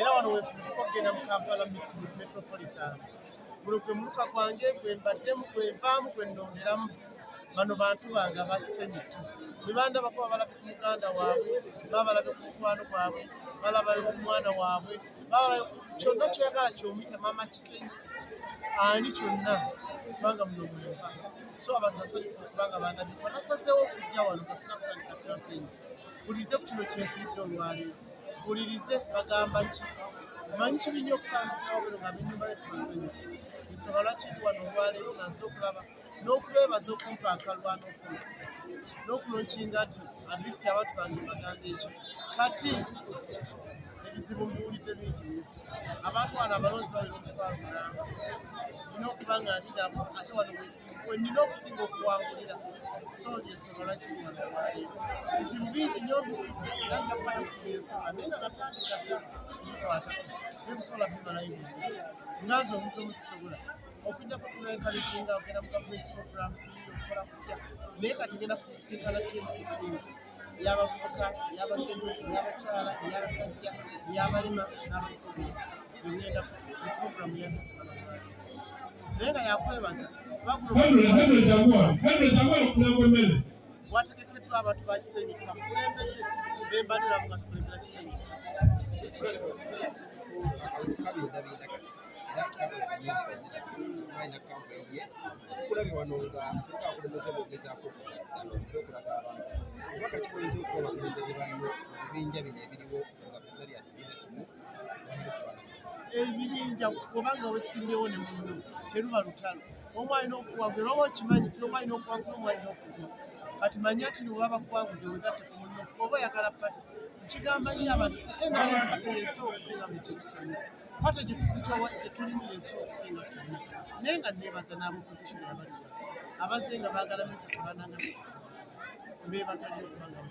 era wano weefuuka okugenda mu Kampala metropolitan. Guno gwe muluka gwange gwe mbaddemu gwe nvaamu gwe nnonderamu. Bano bantu bange abakisenyitu bwe bandabako babalabe ku muganda waabwe, babalabe ku mukwano gwabwe, balabayo ku mwana waabwe, babalayo kyonna kyeyagala ky'omuyita maama Kisenyi ani kyonna kubanga muno mwenva. So abantu basanyufu okubanga bandabikwa nasazeewo okujja wano nga sinakutandika campaigns. Mpulirize ku kino kyenkulidde olwaleero, mpulirize bagamba ki manyi kibi nnyo okusangukirawo bino nga b'ennyumba yesu basanyufu. Ensonga lwaki ndi wano olwaleero nga nze okulaba n'okubeebaza okumpa akalwana okristo n'okulonkinga nti at least abantu bange baganda ekyo kati ebizibu mbiwulidde bingi nnyo. Abantu wano abalonzi balina omutwalo mulamba nina okuba nga ndi nabo ate wano we nina okusinga okuwangulira. So ensonga lwaki ndi wano olwaleero ebizibu bingi nnyo mbiwulidde era nja kuba nakugula ensonga naye nga natandika dda bikwata nebisobola bimalayo buli ngaze omuntu omusisobola okujja kutulenkalikinga ogenda mu gavumenti programs okukola kutya naye kati ngenda kusisinkana ttiimu ku ttiimu ey'abavubuka, ey'abagenyi, ey'abakyala, ey'abasajja, ey'abalima n'abakozi ngenda ku programu yandisibala naye nga yakwebaza wategekeddwa abantu ba Kisenyi twakulembeze bembaliramu nga tukulembera Kisenyi ebibinja kubanga wesimbewo ne munno teruba lutalo omu alina okuwangula oba okimanyi ti omu alina okuwangula omu alina okugwa kati manya nti niwe bakuwangudde wegatte ku munno oba oyagala pati nkigamba nyo abantu pate yesitowa okusinga mu kintu kyonna pate gye tuzitowa gye tulimu yesitowa okusinga kyonna naye nga neebaza n'abopozitioni abali abazze nga baagala mesa tebananga mesa beebaza nnyo kubanga